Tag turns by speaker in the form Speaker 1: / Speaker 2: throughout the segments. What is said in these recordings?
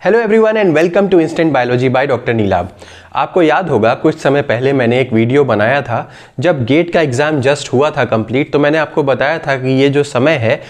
Speaker 1: Hello everyone and welcome to instant biology by doctor Neelabh. आपको याद होगा कुछ समय पहले मैंने एक वीडियो बनाया था जब गेट का एग्ज़ाम जस्ट हुआ था कंप्लीट। तो मैंने आपको बताया था कि ये जो समय है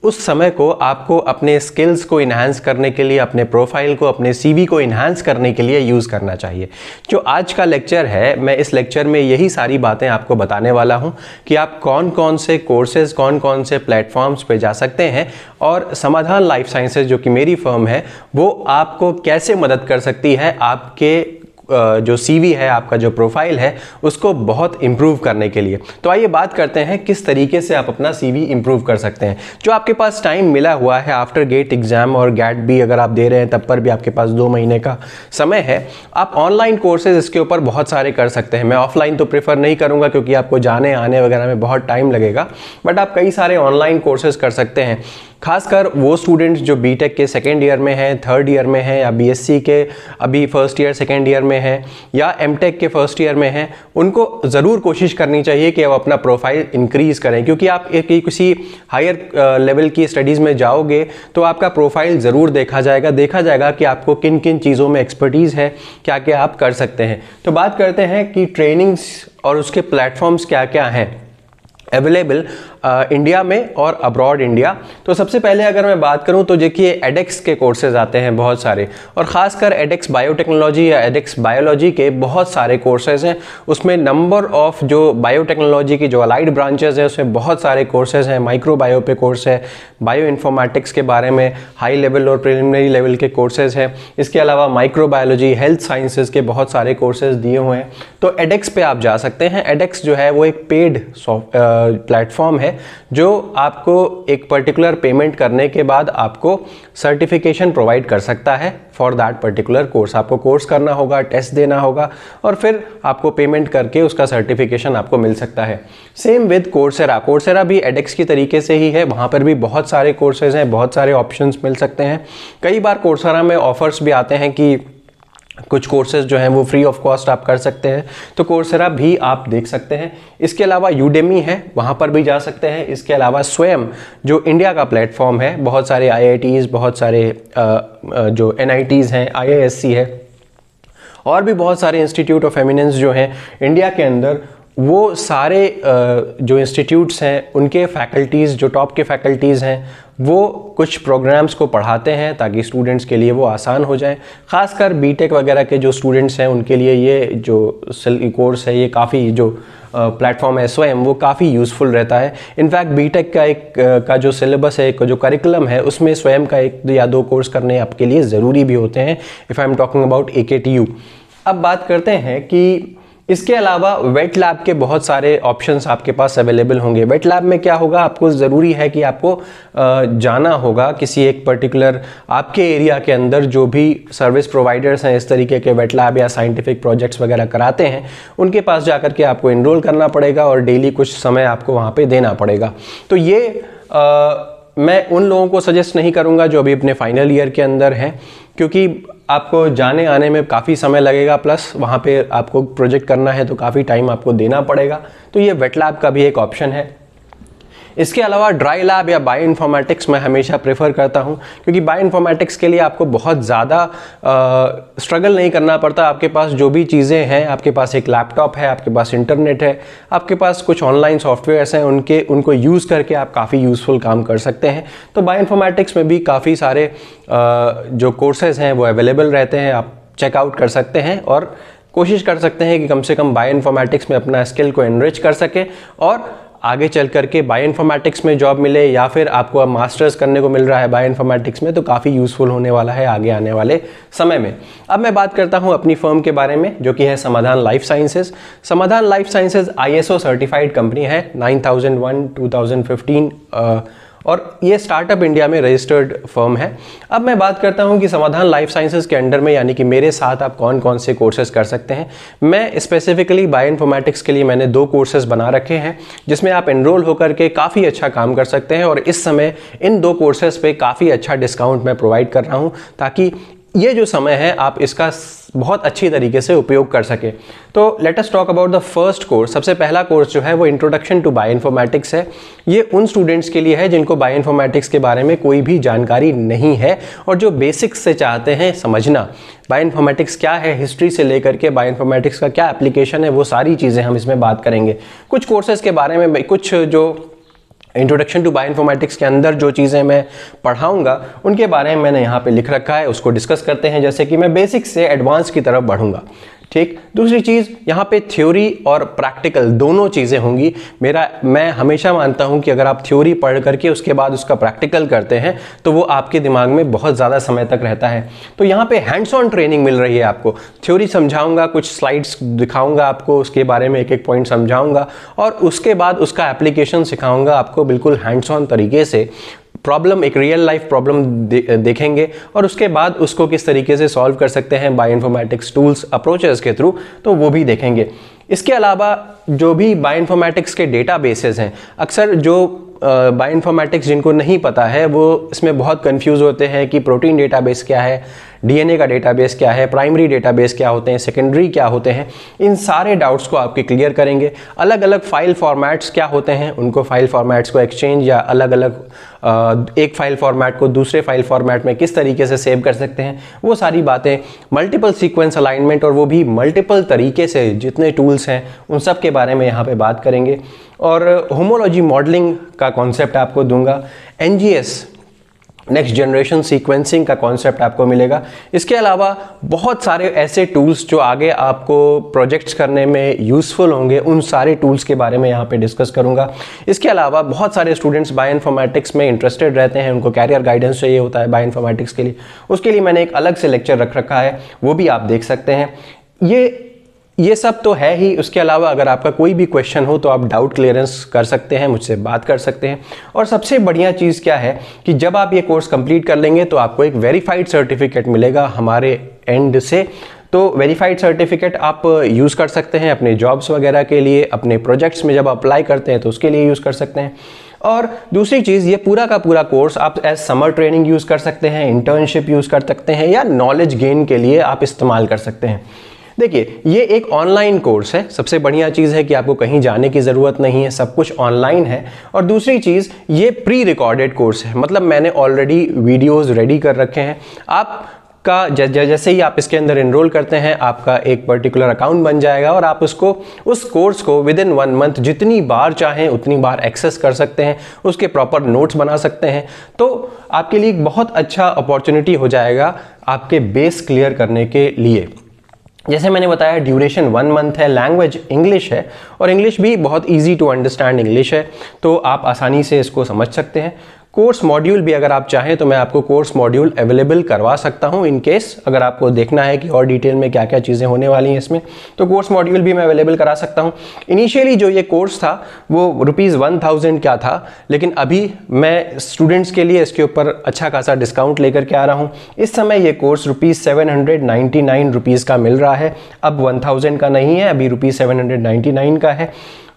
Speaker 1: उस समय को आपको अपने स्किल्स को इन्हांस करने के लिए, अपने प्रोफाइल को, अपने सीवी को इन्हांस करने के लिए यूज़ करना चाहिए। जो आज का लेक्चर है, मैं इस लेक्चर में यही सारी बातें आपको बताने वाला हूं कि आप कौन कौन से कोर्सेज, कौन कौन से प्लेटफॉर्म्स पे जा सकते हैं और समाधान लाइफ साइंसेज जो कि मेरी फर्म है वो आपको कैसे मदद कर सकती है आपके जो सीवी है, आपका जो प्रोफाइल है उसको बहुत इंप्रूव करने के लिए। तो आइए बात करते हैं किस तरीके से आप अपना सीवी इंप्रूव कर सकते हैं। जो आपके पास टाइम मिला हुआ है आफ्टर गेट एग्जाम और गैट भी अगर आप दे रहे हैं तब पर भी आपके पास 2 महीने का समय है, आप ऑनलाइन कोर्सेज इसके ऊपर बहुत सारे कर सकते हैं। मैं ऑफलाइन तो प्रेफर नहीं करूँगा क्योंकि आपको जाने आने वगैरह में बहुत टाइम लगेगा, बट आप कई सारे ऑनलाइन कोर्सेज कर सकते हैं। खासकर वो स्टूडेंट्स जो बीटेक के सेकेंड ईयर में हैं, थर्ड ईयर में हैं, या बीएससी के अभी फर्स्ट ईयर सेकेंड ईयर में हैं, या एमटेक के फर्स्ट ईयर में हैं, उनको ज़रूर कोशिश करनी चाहिए कि वो अपना प्रोफाइल इंक्रीज़ करें। क्योंकि आप किसी हायर लेवल की स्टडीज़ में जाओगे तो आपका प्रोफाइल ज़रूर देखा जाएगा कि आपको किन किन चीज़ों में एक्सपर्टीज़ है, क्या क्या आप कर सकते हैं। तो बात करते हैं कि ट्रेनिंग्स और उसके प्लेटफॉर्म्स क्या क्या हैं अवेलेबल इंडिया में और अब्रॉड इंडिया। तो सबसे पहले अगर मैं बात करूं तो देखिए एडेक्स के कोर्सेज आते हैं बहुत सारे, और ख़ासकर एडेक्स बायोटेक्नोलॉजी या एडेक्स बायोलॉजी के बहुत सारे कोर्सेज हैं। उसमें नंबर ऑफ जो बायोटेक्नोलॉजी की जो अलाइड ब्रांचेज है उसमें बहुत सारे कोर्सेज हैं। माइक्रो बायो पे कोर्स है, बायो इन्फॉर्मेटिक्स के बारे में हाई लेवल और प्रिलिमिनरी लेवल के कोर्सेज हैं। इसके अलावा माइक्रो बायोलॉजी, हेल्थ साइंसेज के बहुत सारे कोर्सेज दिए हुए हैं। तो एडेक्स पे आप जा सकते हैं। एडेक्स जो है वो एक पेड प्लेटफॉर्म है जो आपको एक पर्टिकुलर पेमेंट करने के बाद आपको सर्टिफिकेशन प्रोवाइड कर सकता है फॉर दैट पर्टिकुलर कोर्स। आपको कोर्स करना होगा, टेस्ट देना होगा और फिर आपको पेमेंट करके उसका सर्टिफिकेशन आपको मिल सकता है। Same with Coursera. कोर्सेरा भी एडेक्स की तरीके से ही है, वहाँ पर भी बहुत सारे कोर्सेज हैं, बहुत सारे ऑप्शंस मिल सकते हैं। कई बार कोर्सेरा में ऑफर्स भी आते हैं कि कुछ कोर्सेज जो हैं वो फ्री ऑफ कॉस्ट आप कर सकते हैं, तो कोर्सेरा भी आप देख सकते हैं। इसके अलावा यूडेमी है, वहाँ पर भी जा सकते हैं। इसके अलावा स्वयं जो इंडिया का प्लेटफॉर्म है, बहुत सारे IITs, बहुत सारे जो NITs हैं, IISc है और भी बहुत सारे इंस्टीट्यूट ऑफ एमिनेंस जो हैं इंडिया के अंदर, वो सारे जो इंस्टीट्यूट्स हैं उनके फैकल्टीज़, जो टॉप के फैकल्टीज़ हैं, वो कुछ प्रोग्राम्स को पढ़ाते हैं ताकि स्टूडेंट्स के लिए वो आसान हो जाए। ख़ासकर बीटेक वगैरह के जो स्टूडेंट्स हैं उनके लिए ये जो कोर्स है, ये काफ़ी जो प्लेटफॉर्म है स्वयं, वो काफ़ी यूज़फुल रहता है। इनफैक्ट बीटेक का जो सिलेबस है, जो करिकुलम है, उसमें स्वयं का 1 या 2 कोर्स करने आपके लिए ज़रूरी भी होते हैं, if I am talking about AKTU। अब बात करते हैं कि इसके अलावा वेट लैब के बहुत सारे ऑप्शंस आपके पास अवेलेबल होंगे। वेट लैब में क्या होगा, आपको ज़रूरी है कि आपको जाना होगा किसी एक पर्टिकुलर आपके एरिया के अंदर जो भी सर्विस प्रोवाइडर्स हैं इस तरीके के वेट लैब या साइंटिफिक प्रोजेक्ट्स वगैरह कराते हैं, उनके पास जाकर के आपको इनरोल करना पड़ेगा और डेली कुछ समय आपको वहाँ पे देना पड़ेगा। तो ये मैं उन लोगों को सजेस्ट नहीं करूँगा जो अभी अपने फाइनल ईयर के अंदर हैं, क्योंकि आपको जाने आने में काफ़ी समय लगेगा, प्लस वहाँ पे आपको प्रोजेक्ट करना है तो काफ़ी टाइम आपको देना पड़ेगा। तो ये वेट लैब का भी एक ऑप्शन है। इसके अलावा ड्राई लैब या बायो इन्फॉर्मेटिक्स मैं हमेशा प्रेफर करता हूँ, क्योंकि बायो इन्फॉर्मेटिक्स के लिए आपको बहुत ज़्यादा स्ट्रगल नहीं करना पड़ता। आपके पास जो भी चीज़ें हैं, आपके पास एक लैपटॉप है, आपके पास इंटरनेट है, आपके पास कुछ ऑनलाइन सॉफ्टवेयर्स हैं, उनको यूज़ करके आप काफ़ी यूज़फुल काम कर सकते हैं। तो बायो इन्फॉर्मेटिक्स में भी काफ़ी सारे जो कोर्सेज़ हैं वो अवेलेबल रहते हैं, आप चेकआउट कर सकते हैं और कोशिश कर सकते हैं कि कम से कम बायो इन्फॉर्मेटिक्स में अपना स्किल को एनरिच कर सकें और आगे चल करके बायो इन्फॉर्मेटिक्स में जॉब मिले, या फिर आपको अब मास्टर्स करने को मिल रहा है बायो इन्फॉर्मेटिक्स में, तो काफ़ी यूज़फुल होने वाला है आगे आने वाले समय में। अब मैं बात करता हूँ अपनी फर्म के बारे में, जो कि है समाधान लाइफ साइंसेज। समाधान life sciences ISO certified company है, 9001 2015 और ये स्टार्टअप इंडिया में रजिस्टर्ड फर्म है। अब मैं बात करता हूँ कि समाधान लाइफ साइंसेज के अंडर में, यानी कि मेरे साथ आप कौन कौन से कोर्सेज कर सकते हैं। मैं स्पेसिफिकली बायो इन्फॉर्मेटिक्स के लिए मैंने 2 कोर्सेज बना रखे हैं जिसमें आप एनरोल होकर के काफ़ी अच्छा काम कर सकते हैं, और इस समय इन 2 कोर्सेज पे काफ़ी अच्छा डिस्काउंट मैं प्रोवाइड कर रहा हूँ ताकि ये जो समय है आप इसका बहुत अच्छी तरीके से उपयोग कर सके। तो let us talk about the first course. सबसे पहला कोर्स जो है वो इंट्रोडक्शन टू बायोइन्फॉर्मेटिक्स है। ये उन स्टूडेंट्स के लिए है जिनको बायोइन्फॉर्मेटिक्स के बारे में कोई भी जानकारी नहीं है और जो बेसिक्स से चाहते हैं समझना बायोइन्फॉर्मेटिक्स क्या है, हिस्ट्री से लेकर के बायोइन्फॉर्मेटिक्स का क्या एप्लीकेशन है, वो सारी चीज़ें हम इसमें बात करेंगे। कुछ कोर्सेज के बारे में, कुछ जो इंट्रोडक्शन टू बायोइन्फॉर्मेटिक्स के अंदर जो चीज़ें मैं पढ़ाऊंगा उनके बारे में मैंने यहाँ पे लिख रखा है, उसको डिस्कस करते हैं। जैसे कि मैं बेसिक से एडवांस की तरफ बढ़ूंगा, ठीक। दूसरी चीज़ यहाँ पे थ्योरी और प्रैक्टिकल दोनों चीज़ें होंगी। मैं हमेशा मानता हूँ कि अगर आप थ्योरी पढ़ करके उसके बाद उसका प्रैक्टिकल करते हैं तो वो आपके दिमाग में बहुत ज़्यादा समय तक रहता है। तो यहाँ पे हैंड्स ऑन ट्रेनिंग मिल रही है आपको। थ्योरी समझाऊंगा, कुछ स्लाइड्स दिखाऊंगा आपको, उसके बारे में एक एक पॉइंट समझाऊंगा और उसके बाद उसका एप्लीकेशन सिखाऊंगा आपको बिल्कुल हैंड्स ऑन तरीके से। प्रॉब्लम, एक रियल लाइफ प्रॉब्लम देखेंगे और उसके बाद उसको किस तरीके से सॉल्व कर सकते हैं बायोइन्फॉर्मेटिक्स टूल्स अप्रोचेस के थ्रू, तो वो भी देखेंगे। इसके अलावा जो भी बायोइन्फॉर्मेटिक्स के डेटाबेसेस हैं, अक्सर जो बायोइन्फॉर्मेटिक्स जिनको नहीं पता है वो इसमें बहुत कंफ्यूज होते हैं कि प्रोटीन डेटाबेस क्या है, डीएनए का डेटाबेस क्या है, प्राइमरी डेटाबेस क्या होते हैं, सेकेंडरी क्या होते हैं। इन सारे डाउट्स को आपके क्लियर करेंगे। अलग अलग फाइल फॉर्मेट्स क्या होते हैं, उनको फाइल फॉर्मेट्स को एक्सचेंज या अलग अलग एक फाइल फॉर्मेट को दूसरे फाइल फॉर्मेट में किस तरीके से सेव कर सकते हैं, वो सारी बातें। मल्टीपल सीक्वेंस अलाइनमेंट और वो भी मल्टीपल तरीके से, जितने टूल्स हैं उन सब के बारे में यहाँ पे बात करेंगे। और होमोलॉजी मॉडलिंग का कॉन्सेप्ट आपको दूंगा। एनजीएस, नेक्स्ट जनरेशन सीक्वेंसिंग का कॉन्सेप्ट आपको मिलेगा। इसके अलावा बहुत सारे ऐसे टूल्स जो आगे आपको प्रोजेक्ट्स करने में यूज़फुल होंगे, उन सारे टूल्स के बारे में यहाँ पे डिस्कस करूँगा। इसके अलावा बहुत सारे स्टूडेंट्स बायोइन्फॉर्मेटिक्स में इंटरेस्टेड रहते हैं, उनको कैरियर गाइडेंस चाहिए होता है बायोइन्फॉर्मेटिक्स के लिए। उसके लिए मैंने एक अलग से लेक्चर रख रखा है, वो भी आप देख सकते हैं। ये सब तो है ही। उसके अलावा अगर आपका कोई भी क्वेश्चन हो तो आप डाउट क्लियरेंस कर सकते हैं, मुझसे बात कर सकते हैं। और सबसे बढ़िया चीज़ क्या है कि जब आप ये कोर्स कंप्लीट कर लेंगे तो आपको एक वेरीफाइड सर्टिफिकेट मिलेगा हमारे एंड से। तो वेरीफाइड सर्टिफिकेट आप यूज़ कर सकते हैं अपने जॉब्स वगैरह के लिए, अपने प्रोजेक्ट्स में जब अप्लाई करते हैं तो उसके लिए यूज़ कर सकते हैं। और दूसरी चीज़, ये पूरा का पूरा कोर्स आप एज समर ट्रेनिंग यूज़ कर सकते हैं, इंटर्नशिप यूज़ कर सकते हैं या नॉलेज गेन के लिए आप इस्तेमाल कर सकते हैं। देखिए, ये एक ऑनलाइन कोर्स है। सबसे बढ़िया चीज़ है कि आपको कहीं जाने की ज़रूरत नहीं है, सब कुछ ऑनलाइन है। और दूसरी चीज़, ये प्री रिकॉर्डेड कोर्स है, मतलब मैंने ऑलरेडी वीडियोस रेडी कर रखे हैं। आपका जैसे ही आप इसके अंदर एनरोल करते हैं आपका एक पर्टिकुलर अकाउंट बन जाएगा और आप उस कोर्स को विद इन 1 मंथ जितनी बार चाहें उतनी बार एक्सेस कर सकते हैं, उसके प्रॉपर नोट्स बना सकते हैं। तो आपके लिए एक बहुत अच्छा अपॉर्चुनिटी हो जाएगा आपके बेस क्लियर करने के लिए। जैसे मैंने बताया, ड्यूरेशन 1 मंथ है, लैंग्वेज इंग्लिश है और इंग्लिश भी बहुत इजी टू अंडरस्टैंड इंग्लिश है, तो आप आसानी से इसको समझ सकते हैं। कोर्स मॉड्यूल भी अगर आप चाहें तो मैं आपको कोर्स मॉड्यूल अवेलेबल करवा सकता हूं इन केस अगर आपको देखना है कि और डिटेल में क्या क्या चीज़ें होने वाली हैं इसमें, तो कोर्स मॉड्यूल भी मैं अवेलेबल करा सकता हूं। इनिशियली जो ये कोर्स था वो ₹1000 क्या था, लेकिन अभी मैं स्टूडेंट्स के लिए इसके ऊपर अच्छा खासा डिस्काउंट लेकर के आ रहा हूँ। इस समय ये कोर्स ₹799 का मिल रहा है, अब 1000 का नहीं है, अभी ₹799 का है।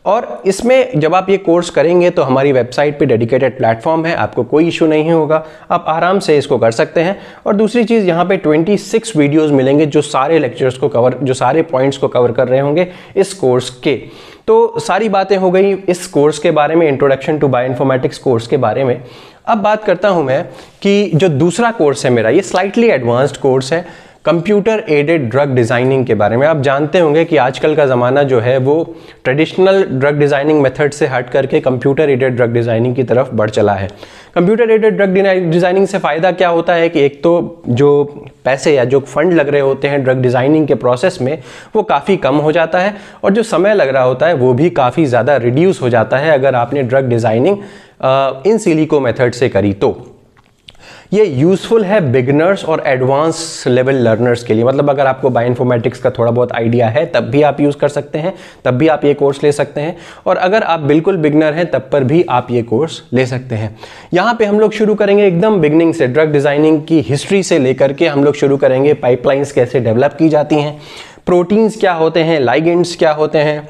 Speaker 1: और इसमें जब आप ये कोर्स करेंगे तो हमारी वेबसाइट पे डेडिकेटेड प्लेटफॉर्म है, आपको कोई इशू नहीं होगा, आप आराम से इसको कर सकते हैं। और दूसरी चीज़, यहाँ पे 26 वीडियोस मिलेंगे जो सारे लेक्चर्स को कवर, जो सारे पॉइंट्स को कवर कर रहे होंगे इस कोर्स के। तो सारी बातें हो गई इस कोर्स के बारे में, इंट्रोडक्शन टू बायोइन्फॉर्मेटिक्स कोर्स के बारे में। अब बात करता हूँ मैं कि जो दूसरा कोर्स है मेरा, ये स्लाइटली एडवांस्ड कोर्स है कंप्यूटर एडेड ड्रग डिज़ाइनिंग के बारे में। आप जानते होंगे कि आजकल का ज़माना जो है वो ट्रेडिशनल ड्रग डिज़ाइनिंग मेथड से हट करके कंप्यूटर एडेड ड्रग डिज़ाइनिंग की तरफ बढ़ चला है। कंप्यूटर एडेड ड्रग डिज़ाइनिंग से फ़ायदा क्या होता है कि एक तो जो पैसे या जो फंड लग रहे होते हैं ड्रग डिज़ाइनिंग के प्रोसेस में वो काफ़ी कम हो जाता है और जो समय लग रहा होता है वो भी काफ़ी ज़्यादा रिड्यूस हो जाता है अगर आपने drug designing in silico method से करी तो। ये यूज़फुल है बिगिनर्स और एडवांस लेवल लर्नर्स के लिए, मतलब अगर आपको बायोइन्फॉर्मेटिक्स का थोड़ा बहुत आइडिया है तब भी आप यूज़ कर सकते हैं, तब भी आप ये कोर्स ले सकते हैं। और अगर आप बिल्कुल बिगिनर हैं तब पर भी आप ये कोर्स ले सकते हैं। यहाँ पे हम लोग शुरू करेंगे एकदम बिगनिंग से, ड्रग डिज़ाइनिंग की हिस्ट्री से लेकर के हम लोग शुरू करेंगे पाइपलाइंस कैसे डेवलप की जाती हैं, प्रोटीन्स क्या होते हैं, लाइगेंड्स क्या होते हैं,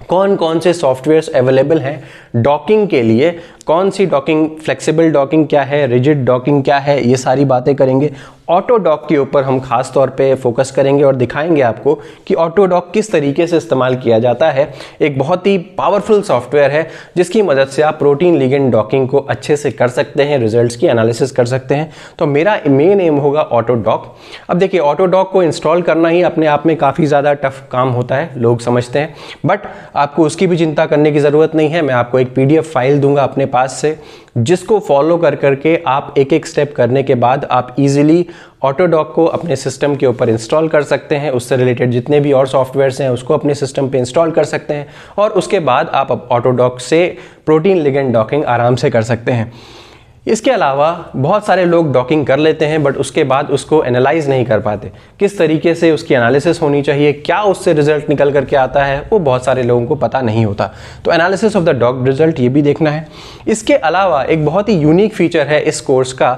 Speaker 1: कौन कौन से सॉफ्टवेयर्स अवेलेबल हैं डॉकिंग के लिए, कौन सी डॉकिंग, फ्लेक्सिबल डॉकिंग क्या है, रिजिड डॉकिंग क्या है, ये सारी बातें करेंगे। ऑटो डॉक के ऊपर हम खास तौर पे फोकस करेंगे और दिखाएंगे आपको कि ऑटो डॉक किस तरीके से इस्तेमाल किया जाता है। एक बहुत ही पावरफुल सॉफ्टवेयर है जिसकी मदद से आप प्रोटीन लिगेंड डॉकिंग को अच्छे से कर सकते हैं, रिजल्ट्स की एनालिसिस कर सकते हैं। तो मेरा मेन एम होगा ऑटो डॉक। अब देखिए, ऑटो डॉक को इंस्टॉल करना ही अपने आप में काफ़ी ज़्यादा टफ काम होता है, लोग समझते हैं, बट आपको उसकी भी चिंता करने की ज़रूरत नहीं है। मैं आपको एक PDF फाइल दूंगा अपने पास से, जिसको फॉलो कर करके आप एक एक स्टेप करने के बाद आप इजीली ऑटोडॉक को अपने सिस्टम के ऊपर इंस्टॉल कर सकते हैं। उससे रिलेटेड जितने भी और सॉफ्टवेयर्स हैं उसको अपने सिस्टम पे इंस्टॉल कर सकते हैं और उसके बाद आप ऑटोडॉक से प्रोटीन लिगेंड डॉकिंग आराम से कर सकते हैं। इसके अलावा बहुत सारे लोग डॉकिंग कर लेते हैं बट उसके बाद उसको एनालाइज नहीं कर पाते। किस तरीके से उसकी एनालिसिस होनी चाहिए, क्या उससे रिजल्ट निकल करके आता है, वो बहुत सारे लोगों को पता नहीं होता। तो analysis of the doc result ये भी देखना है। इसके अलावा एक बहुत ही यूनिक फीचर है इस कोर्स का,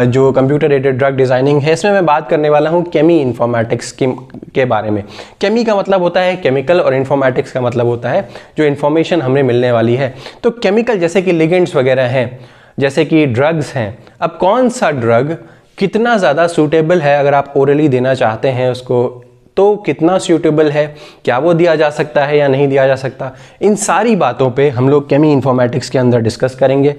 Speaker 1: जो कंप्यूटर एडेड ड्रग डिज़ाइनिंग है। इसमें मैं बात करने वाला हूँ केमी इन्फॉर्मेटिक्स के बारे में। केमी का मतलब होता है केमिकल और इन्फॉर्मेटिक्स का मतलब होता है जो इन्फॉर्मेशन हमें मिलने वाली है। तो केमिकल जैसे कि लिगेंड्स वगैरह हैं, जैसे कि ड्रग्स हैं। अब कौन सा ड्रग कितना ज़्यादा सूटेबल है, अगर आप ओरली देना चाहते हैं उसको तो कितना सूटेबल है, क्या वो दिया जा सकता है या नहीं दिया जा सकता, इन सारी बातों पे हम लोग केमी इन्फॉर्मेटिक्स के अंदर डिस्कस करेंगे।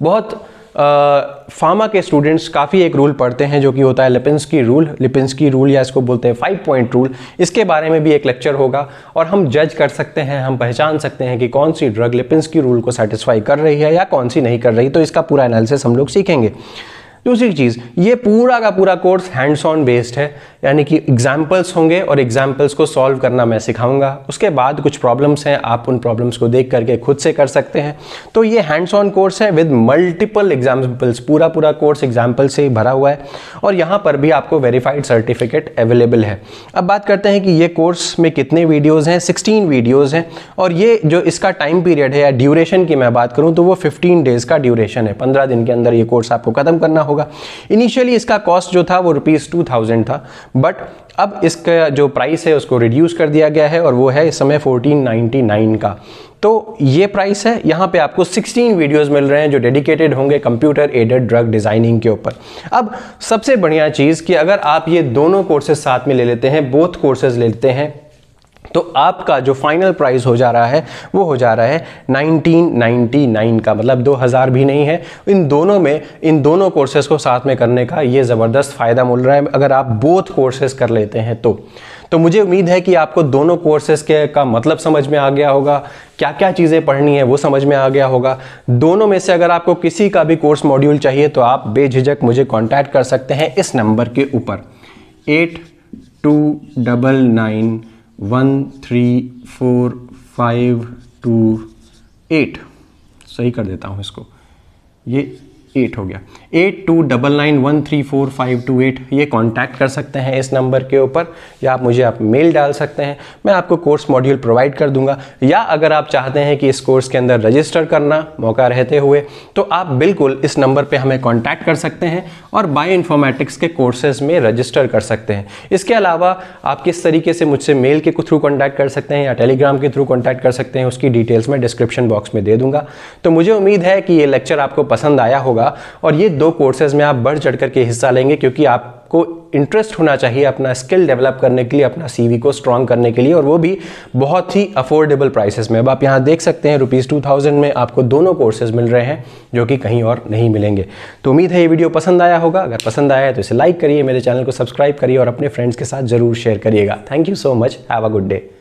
Speaker 1: बहुत फार्मा के स्टूडेंट्स काफ़ी एक रूल पढ़ते हैं जो कि होता है लिपिंस्की रूल या इसको बोलते हैं 5 पॉइंट रूल। इसके बारे में भी एक लेक्चर होगा और हम जज कर सकते हैं, हम पहचान सकते हैं कि कौन सी ड्रग लिपिंस्की रूल को सेटिस्फाई कर रही है या कौन सी नहीं कर रही। तो इसका पूरा एनालिसिस हम लोग सीखेंगे। दूसरी चीज़, ये पूरा का पूरा कोर्स हैंड्स ऑन बेस्ड है, यानी कि एग्जाम्पल्स होंगे और एग्जाम्पल्स को सॉल्व करना मैं सिखाऊंगा। उसके बाद कुछ प्रॉब्लम्स हैं, आप उन प्रॉब्लम्स को देख करके खुद से कर सकते हैं। तो ये हैंड्स ऑन कोर्स है विद मल्टीपल एग्जाम्पल्स, पूरा कोर्स एग्जाम्पल से ही भरा हुआ है और यहाँ पर भी आपको वेरीफाइड सर्टिफिकेट अवेलेबल है। अब बात करते हैं कि ये कोर्स में कितने वीडियोज़ हैं। 16 वीडियोज़ हैं और ये जो इसका टाइम पीरियड है या ड्यूरेशन की मैं बात करूँ तो वो 15 डेज़ का ड्यूरेशन है। 15 दिन के अंदर ये कोर्स आपको खत्म करना होगा। इनिशियली इसका कॉस्ट जो था वो ₹2000 था, बट अब इसका जो प्राइस है उसको रिड्यूस कर दिया गया है और वो है इस समय 1499 का। तो ये प्राइस है। यहाँ पे आपको 16 वीडियोस मिल रहे हैं जो डेडिकेटेड होंगे कंप्यूटर एडेड ड्रग डिजाइनिंग के ऊपर। अब सबसे बढ़िया चीज़ कि अगर आप ये दोनों कोर्सेज साथ में ले लेते हैं, बोथ कोर्सेज ले लेते हैं, तो आपका जो फाइनल प्राइस हो जा रहा है वो हो जा रहा है 1999 का, मतलब 2000 भी नहीं है। इन दोनों कोर्सेज को साथ में करने का ये ज़बरदस्त फ़ायदा मिल रहा है अगर आप बोथ कोर्सेज कर लेते हैं तो मुझे उम्मीद है कि आपको दोनों कोर्सेज का मतलब समझ में आ गया होगा, क्या क्या चीज़ें पढ़नी है वो समझ में आ गया होगा। दोनों में से अगर आपको किसी का भी कोर्स मॉड्यूल चाहिए तो आप बेझिझक मुझे कॉन्टैक्ट कर सकते हैं इस नंबर के ऊपर 8299134528। सही कर देता हूँ इसको, ये 8 हो गया, 8299134528। ये कांटेक्ट कर सकते हैं इस नंबर के ऊपर या आप मेल डाल सकते हैं, मैं आपको कोर्स मॉड्यूल प्रोवाइड कर दूंगा। या अगर आप चाहते हैं कि इस कोर्स के अंदर रजिस्टर करना मौका रहते हुए तो आप बिल्कुल इस नंबर पे हमें कांटेक्ट कर सकते हैं और बायो इन्फॉर्मेटिक्स के कोर्सेज में रजिस्टर कर सकते हैं। इसके अलावा आप किस तरीके से मुझसे मेल के थ्रू कॉन्टैक्ट कर सकते हैं या टेलीग्राम के थ्रू कॉन्टैक्ट कर सकते हैं, उसकी डिटेल्स मैं डिस्क्रिप्शन बॉक्स में दे दूंगा। तो मुझे उम्मीद है कि ये लेक्चर आपको पसंद आया होगा और ये 2 कोर्सेज में आप बढ़ चढ़ करके हिस्सा लेंगे, क्योंकि आपको इंटरेस्ट होना चाहिए अपना स्किल डेवलप करने के लिए, अपना CV को स्ट्रॉन्ग करने के लिए, और वो भी बहुत ही अफोर्डेबल प्राइसेस में। अब आप यहाँ देख सकते हैं ₹2000 में आपको दोनों कोर्सेज मिल रहे हैं जो कि कहीं और नहीं मिलेंगे। तो उम्मीद है ये वीडियो पसंद आया होगा। अगर पसंद आया है तो इसे लाइक करिए, मेरे चैनल को सब्सक्राइब करिए और अपने फ्रेंड्स के साथ जरूर शेयर करिएगा। Thank you so much, have a good day.